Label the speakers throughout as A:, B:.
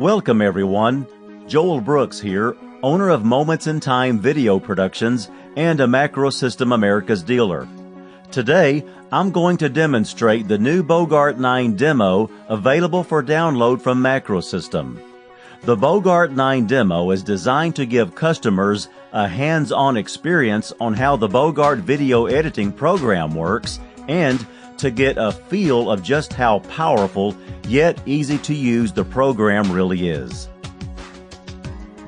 A: Welcome everyone. Joel Brooks here, owner of Moments in Time Video Productions and a Macro System Americas dealer. Today, I'm going to demonstrate the new Bogart 9 demo available for download from Macro System. The Bogart 9 demo is designed to give customers a hands-on experience on how the Bogart video editing program works and to get a feel of just how powerful yet easy to use the program really is.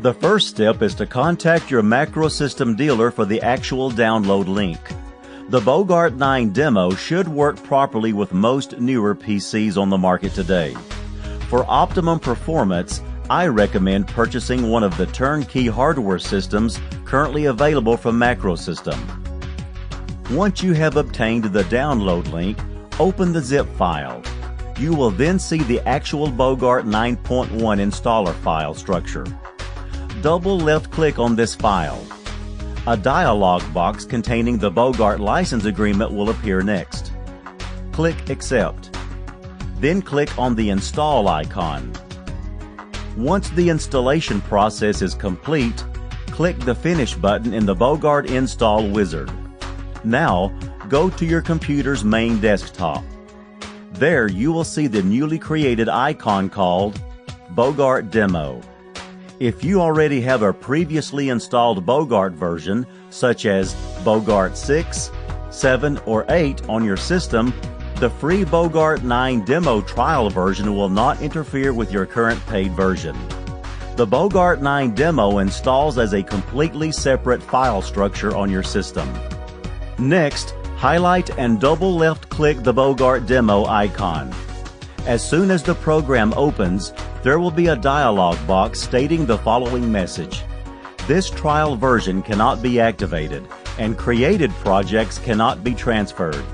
A: The first step is to contact your Macro System dealer for the actual download link. The Bogart 9 demo should work properly with most newer PCs on the market today. For optimum performance, I recommend purchasing one of the turnkey hardware systems currently available from Macro System. Once you have obtained the download link, open the zip file. You will then see the actual Bogart 9.1 installer file structure. Double left-click on this file. A dialog box containing the Bogart license agreement will appear next. Click Accept. Then click on the Install icon. Once the installation process is complete, click the Finish button in the Bogart Install Wizard. Now, go to your computer's main desktop. There you will see the newly created icon called Bogart Demo. If you already have a previously installed Bogart version, such as Bogart 6, 7, or 8 on your system, the free Bogart 9 demo trial version will not interfere with your current paid version. The Bogart 9 demo installs as a completely separate file structure on your system. Next, highlight and double left-click the Bogart demo icon. As soon as the program opens, there will be a dialog box stating the following message. This trial version cannot be activated, and created projects cannot be transferred.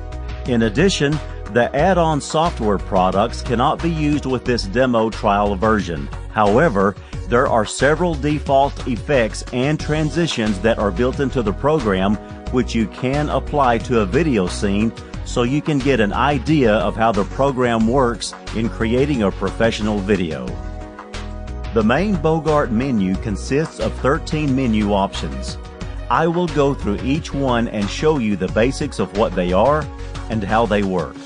A: In addition, the add-on software products cannot be used with this demo trial version. However, there are several default effects and transitions that are built into the program which you can apply to a video scene so you can get an idea of how the program works in creating a professional video. The main Bogart menu consists of 13 menu options. I will go through each one and show you the basics of what they are and how they work.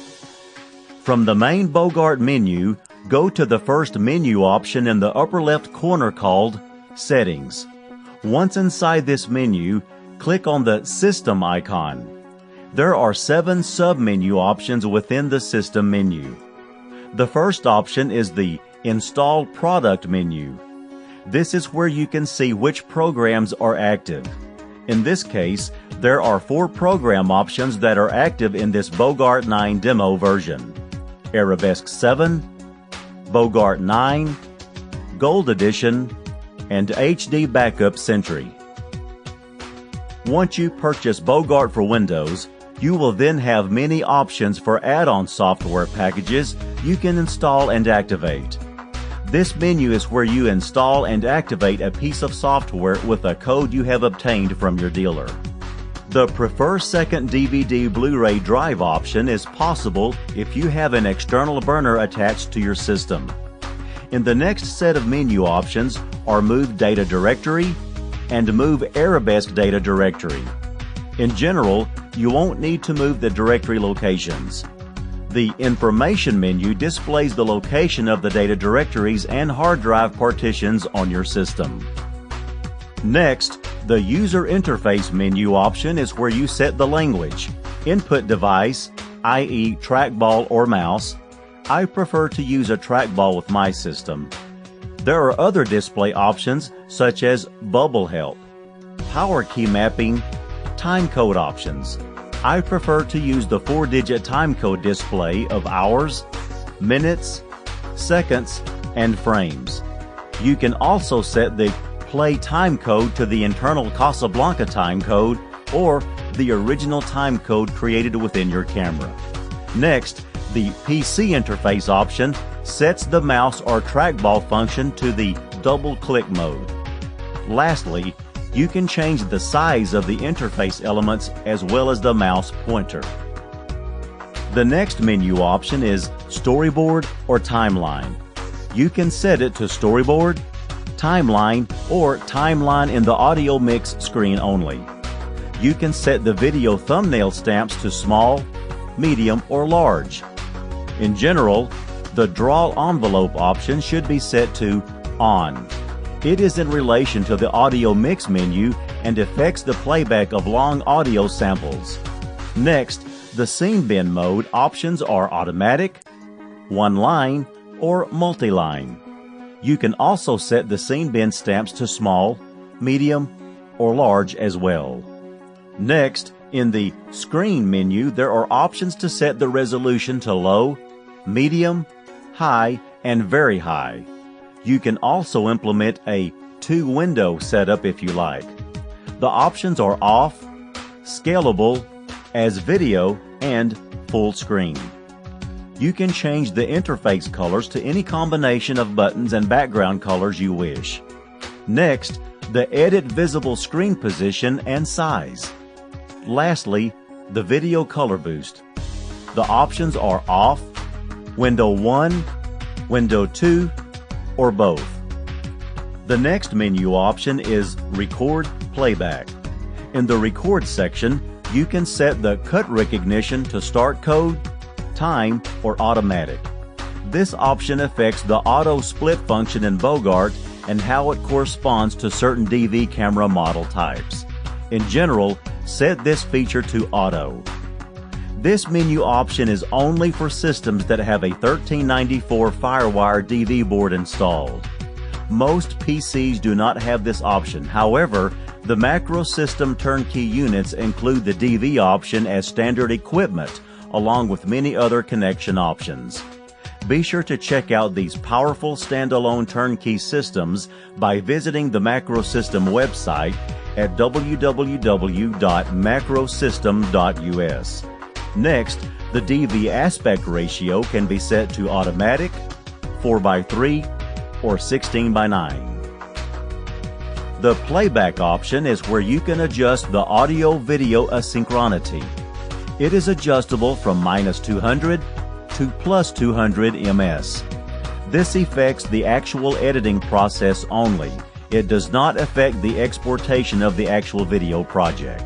A: From the main Bogart menu, go to the first menu option in the upper left corner called Settings. Once inside this menu, click on the System icon. There are 7 sub-menu options within the System menu. The first option is the Install Product menu. This is where you can see which programs are active. In this case, there are 4 program options that are active in this Bogart 9 demo version. Arabesque 7, Bogart 9, Gold Edition, and HD Backup Century. Once you purchase Bogart for Windows, you will then have many options for add-on software packages you can install and activate. This menu is where you install and activate a piece of software with a code you have obtained from your dealer. The Prefer Second DVD Blu-ray drive option is possible if you have an external burner attached to your system. In the next set of menu options are Move Data Directory and Move Arabesque Data Directory. In general, you won't need to move the directory locations. The Information menu displays the location of the data directories and hard drive partitions on your system. Next, the User Interface menu option is where you set the language, input device, i.e. trackball or mouse. I prefer to use a trackball with my system. There are other display options such as Bubble Help, Power Key Mapping, Timecode options. I prefer to use the 4-digit timecode display of hours, minutes, seconds, and frames. You can also set the Play timecode to the internal Casablanca timecode or the original timecode created within your camera. Next, the PC interface option sets the mouse or trackball function to the double-click mode. Lastly, you can change the size of the interface elements as well as the mouse pointer. The next menu option is Storyboard or Timeline. You can set it to storyboard, timeline, or timeline in the audio mix screen only. You can set the video thumbnail stamps to small, medium, or large. In general, the draw envelope option should be set to on. It is in relation to the audio mix menu and affects the playback of long audio samples. Next, the scene bin mode options are automatic, one line, or multi-line. You can also set the scene bin stamps to small, medium, or large as well. Next, in the screen menu, there are options to set the resolution to low, medium, high, and very high. You can also implement a two-window setup if you like. The options are off, scalable, as video, and full screen. You can change the interface colors to any combination of buttons and background colors you wish. Next, the edit visible screen position and size. Lastly, the video color boost. The options are off, window 1, window 2, or both. The next menu option is record playback. In the record section, you can set the cut recognition to start code, time, or automatic. This option affects the auto split function in Bogart and how it corresponds to certain DV camera model types. In general, set this feature to auto. This menu option is only for systems that have a 1394 FireWire DV board installed. Most PCs do not have this option. However, the macro system turnkey units include the DV option as standard equipment, along with many other connection options. Be sure to check out these powerful standalone turnkey systems by visiting the Macro System website at www.macrosystem.us. Next, the DV aspect ratio can be set to automatic, 4:3, or 16:9. The playback option is where you can adjust the audio-video asynchronity. It is adjustable from -200 to +200 ms. This affects the actual editing process only. It does not affect the exportation of the actual video project.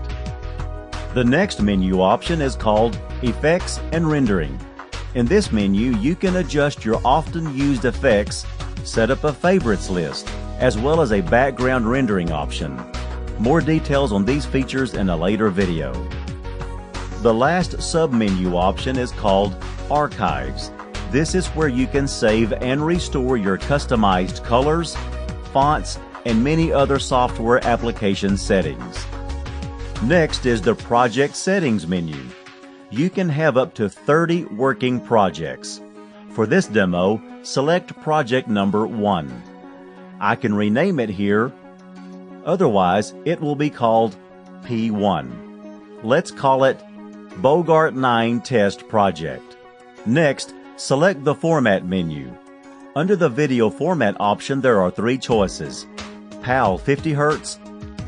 A: The next menu option is called Effects and Rendering. In this menu, you can adjust your often used effects, set up a favorites list, as well as a background rendering option. More details on these features in a later video. The last sub-menu option is called Archives. This is where you can save and restore your customized colors, fonts, and many other software application settings. Next is the Project Settings menu. You can have up to 30 working projects. For this demo, select project number 1. I can rename it here. Otherwise, it will be called P1. Let's call it Bogart 9 Test Project. Next, select the Format menu. Under the Video Format option, there are 3 choices: PAL 50 Hz,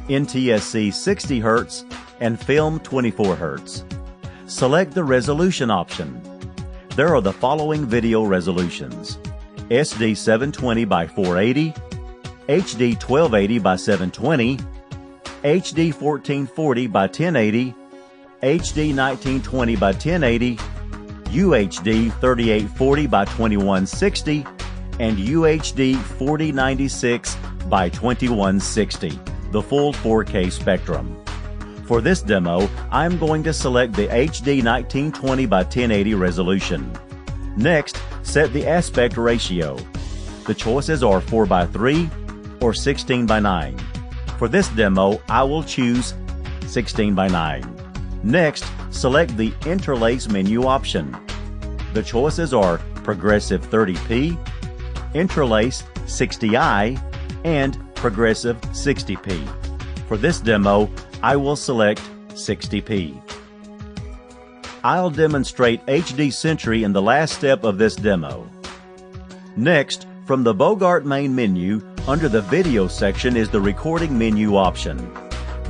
A: NTSC 60 Hz, and Film 24 Hz. Select the Resolution option. There are the following video resolutions: SD 720 by 480, HD 1280 by 720, HD 1440 by 1080, HD 1920 by 1080, UHD 3840 by 2160, and UHD 4096 by 2160, the full 4K spectrum. For this demo, I'm going to select the HD 1920 by 1080 resolution. Next, set the aspect ratio. The choices are 4:3 or 16:9. For this demo, I will choose 16:9. Next, select the Interlace menu option. The choices are Progressive 30p, Interlace 60i, and Progressive 60p. For this demo, I will select 60p. I'll demonstrate HD Sentry in the last step of this demo. Next, from the Bogart main menu, under the Video section is the Recording menu option.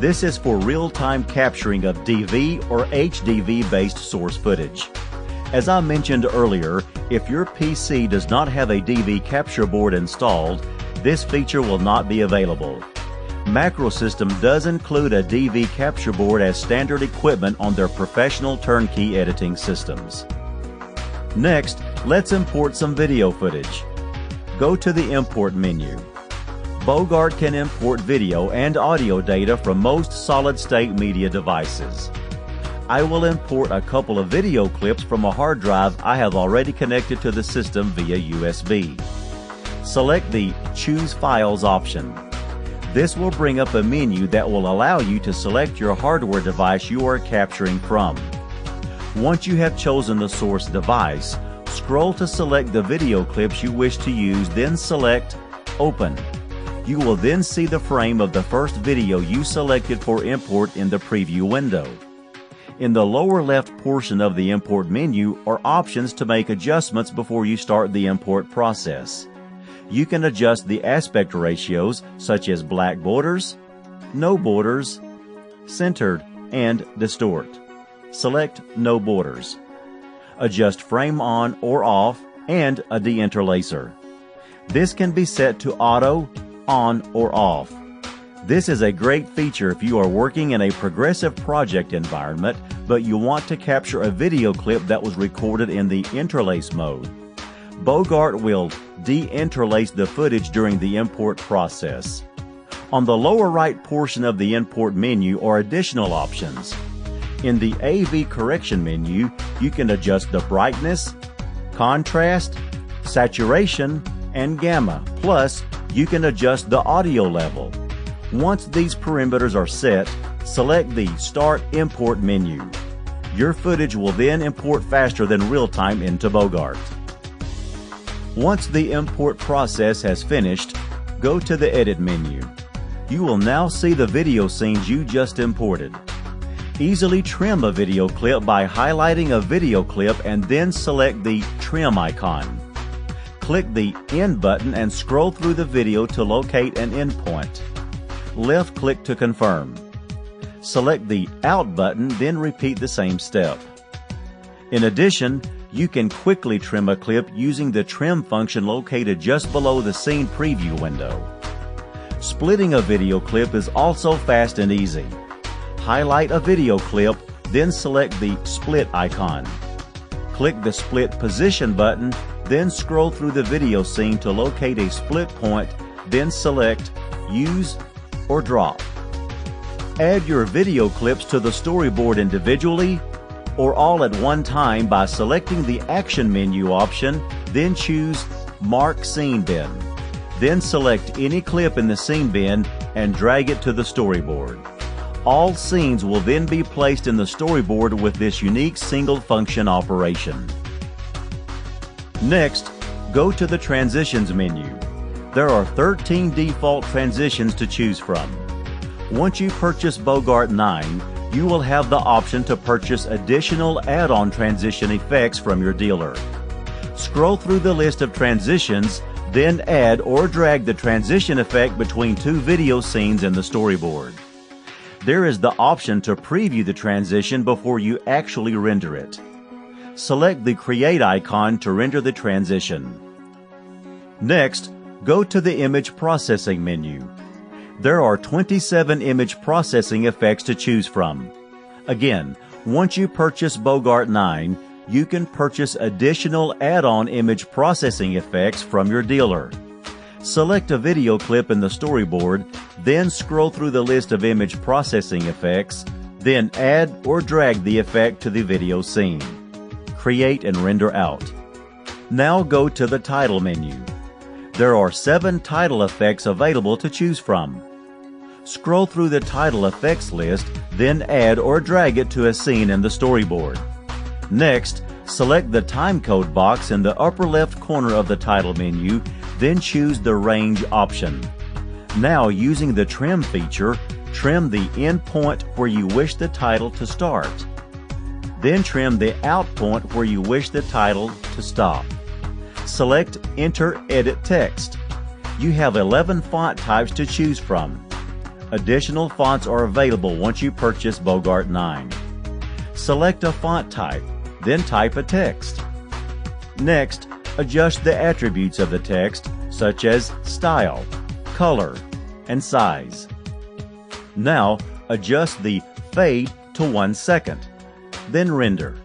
A: This is for real-time capturing of DV or HDV-based source footage. As I mentioned earlier, If your PC does not have a DV capture board installed, this feature will not be available. Macro System does include a DV capture board as standard equipment on their professional turnkey editing systems. Next, let's import some video footage. Go to the Import menu. Bogart can import video and audio data from most solid-state media devices. I will import a couple of video clips from a hard drive I have already connected to the system via USB. Select the Choose Files option. This will bring up a menu that will allow you to select your hardware device you are capturing from. Once you have chosen the source device, scroll to select the video clips you wish to use, then select Open. You will then see the frame of the first video you selected for import in the preview window. In the lower left portion of the import menu are options to make adjustments before you start the import process. You can adjust the aspect ratios such as black borders, no borders, centered, and distort. Select No Borders. Adjust frame on or off and a deinterlacer. This can be set to auto, on, or off. This is a great feature if you are working in a progressive project environment, but you want to capture a video clip that was recorded in the interlace mode. Bogart will deinterlace the footage during the import process. On the lower right portion of the import menu are additional options. In the AV correction menu, you can adjust the brightness, contrast, saturation, and gamma. Plus, you can adjust the audio level. Once these parameters are set, select the Start Import menu. Your footage will then import faster than real-time into Bogart. Once the import process has finished, go to the Edit menu. You will now see the video scenes you just imported. Easily trim a video clip by highlighting a video clip and then select the Trim icon. Click the End button and scroll through the video to locate an endpoint. Left-click to confirm. Select the Out button, then repeat the same step. In addition, you can quickly trim a clip using the Trim function located just below the Scene Preview window. Splitting a video clip is also fast and easy. Highlight a video clip, then select the Split icon. Click the Split Position button, then scroll through the video scene to locate a split point, then select Use or Drop. Add your video clips to the storyboard individually or all at one time by selecting the Action menu option, then choose Mark Scene Bin. Then select any clip in the scene bin and drag it to the storyboard. All scenes will then be placed in the storyboard with this unique single function operation. Next, go to the Transitions menu. There are 13 default transitions to choose from. Once you purchase Bogart 9, you will have the option to purchase additional add-on transition effects from your dealer. Scroll through the list of transitions, then add or drag the transition effect between two video scenes in the storyboard. There is the option to preview the transition before you actually render it. Select the Create icon to render the transition. Next, go to the Image Processing menu. There are 27 image processing effects to choose from. Again, once you purchase Bogart 9, you can purchase additional add-on image processing effects from your dealer. Select a video clip in the storyboard, then scroll through the list of image processing effects, then add or drag the effect to the video scene. Create and render out. Now go to the Title menu. There are 7 title effects available to choose from. Scroll through the title effects list, then add or drag it to a scene in the storyboard. Next, select the timecode box in the upper left corner of the title menu, then choose the Range option. Now, using the Trim feature, trim the end point where you wish the title to start. Then trim the out point where you wish the title to stop. Select Enter Edit Text. You have 11 font types to choose from. Additional fonts are available once you purchase Bogart 9. Select a font type, then type a text. Next, adjust the attributes of the text, such as style, color, and size. Now, adjust the fade to 1 second, then render.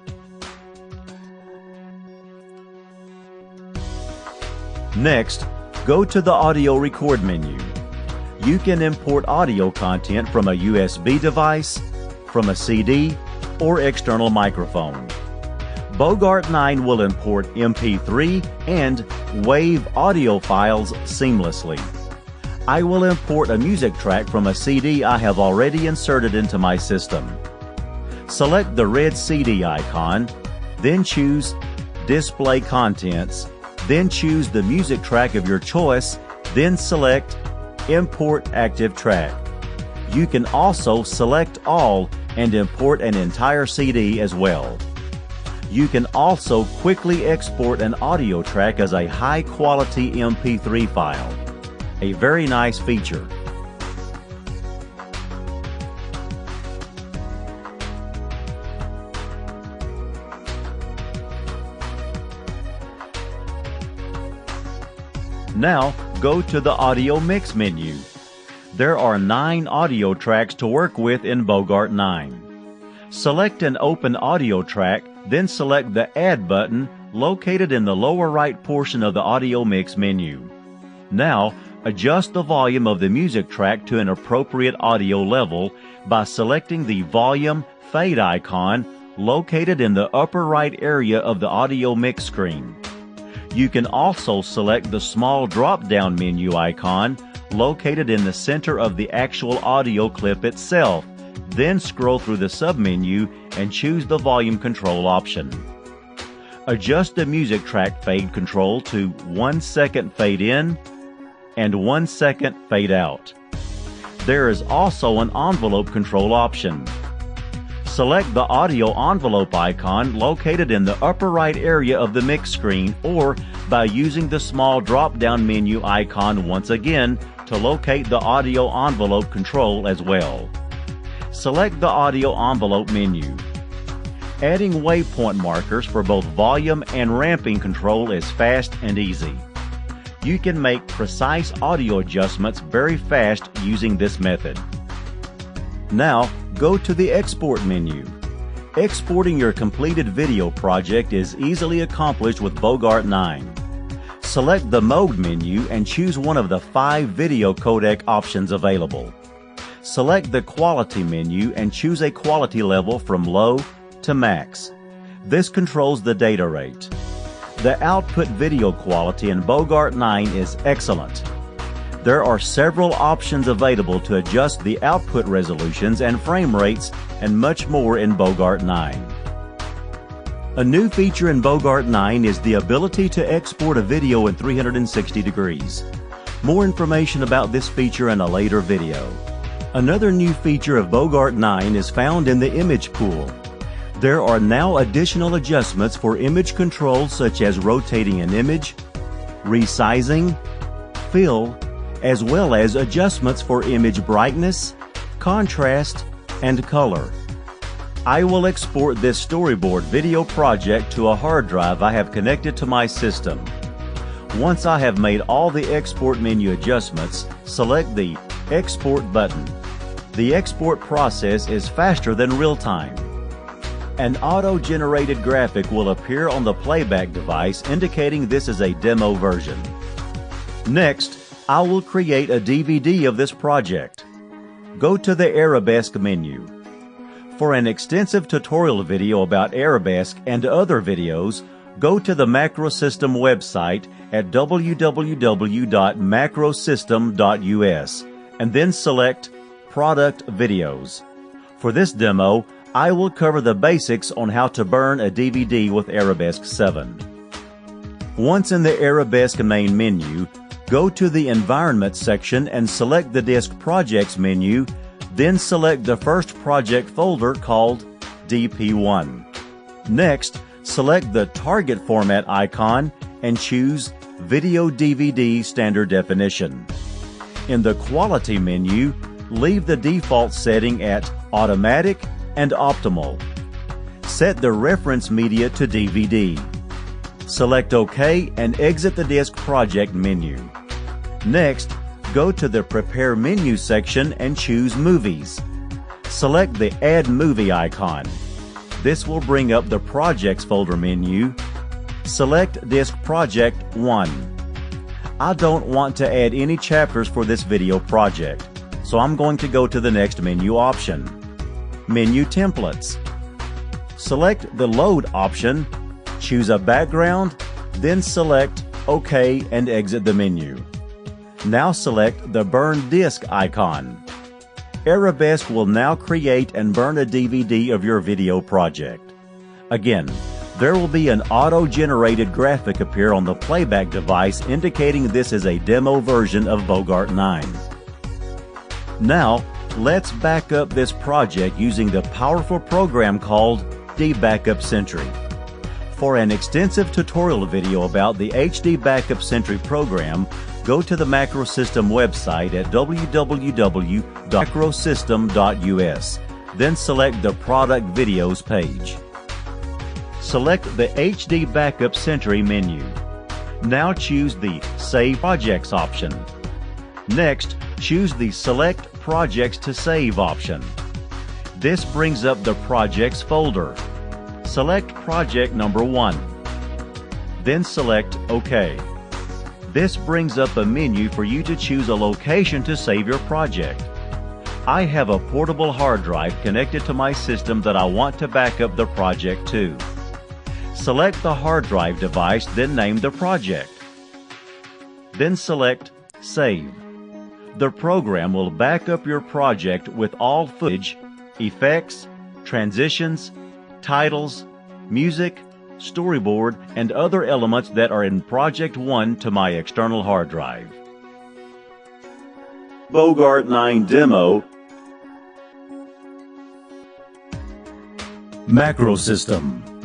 A: Next, go to the Audio Record menu. You can import audio content from a USB device, from a CD, or external microphone. Bogart 9 will import MP3 and WAV audio files seamlessly. I will import a music track from a CD I have already inserted into my system. Select the red CD icon, then choose Display Contents, then choose the music track of your choice, then select Import Active Track. You can also select all and import an entire CD as well. You can also quickly export an audio track as a high-quality MP3 file. A very nice feature. Now, go to the Audio Mix menu. There are 9 audio tracks to work with in Bogart 9. Select an open audio track, then select the Add button located in the lower right portion of the Audio Mix menu. Now, adjust the volume of the music track to an appropriate audio level by selecting the Volume Fade icon located in the upper right area of the Audio Mix screen. You can also select the small drop-down menu icon located in the center of the actual audio clip itself, then scroll through the submenu and choose the volume control option. Adjust the music track fade control to 1 second fade in and 1 second fade out. There is also an envelope control option. Select the audio envelope icon located in the upper right area of the mix screen, or by using the small drop-down menu icon once again to locate the audio envelope control as well. Select the audio envelope menu. Adding waypoint markers for both volume and ramping control is fast and easy. You can make precise audio adjustments very fast using this method. Now, go to the Export menu. Exporting your completed video project is easily accomplished with Bogart 9. Select the Mode menu and choose one of the 5 video codec options available. Select the Quality menu and choose a quality level from low to max. This controls the data rate. The output video quality in Bogart 9 is excellent. There are several options available to adjust the output resolutions and frame rates and much more in Bogart 9. A new feature in Bogart 9 is the ability to export a video in 360 degrees. More information about this feature in a later video. Another new feature of Bogart 9 is found in the image pool. There are now additional adjustments for image control, such as rotating an image, resizing, fill, as well as adjustments for image brightness, contrast, and color. I will export this storyboard video project to a hard drive I have connected to my system. Once I have made all the export menu adjustments, select the Export button. The export process is faster than real-time. An auto-generated graphic will appear on the playback device indicating this is a demo version. Next, I will create a DVD of this project. Go to the Arabesque menu. For an extensive tutorial video about Arabesque and other videos, go to the Macro System website at www.macrosystem.us and then select Product Videos. For this demo, I will cover the basics on how to burn a DVD with Arabesque 7. Once in the Arabesque main menu, go to the Environment section and select the Disk Projects menu, then select the first project folder called DP1. Next, select the Target Format icon and choose Video DVD Standard Definition. In the Quality menu, leave the default setting at Automatic and Optimal. Set the reference media to DVD. Select OK and exit the Disk Project menu. Next, go to the Prepare Menu section and choose Movies. Select the Add Movie icon. This will bring up the Projects folder menu. Select Disk Project 1. I don't want to add any chapters for this video project, so I'm going to go to the next menu option. Menu Templates. Select the Load option, choose a background, then select OK and exit the menu. Now select the Burn Disk icon. Arabesque will now create and burn a DVD of your video project. Again, there will be an auto-generated graphic appear on the playback device indicating this is a demo version of Bogart 9. Now, let's back up this project using the powerful program called Backup Century. For an extensive tutorial video about the HD Backup Century program, go to the Macrosystem website at www.macrosystem.us. Then select the Product Videos page. Select the HD Backup Century menu. Now choose the Save Projects option. Next, choose the Select Projects to Save option. This brings up the Projects folder. Select project number 1. Then select OK. This brings up a menu for you to choose a location to save your project. I have a portable hard drive connected to my system that I want to back up the project to. Select the hard drive device, then name the project. Then select Save. The program will back up your project with all footage, effects, transitions, titles, music, storyboard, and other elements that are in Project 1 to my external hard drive. Bogart 9 Demo. Macrosystem.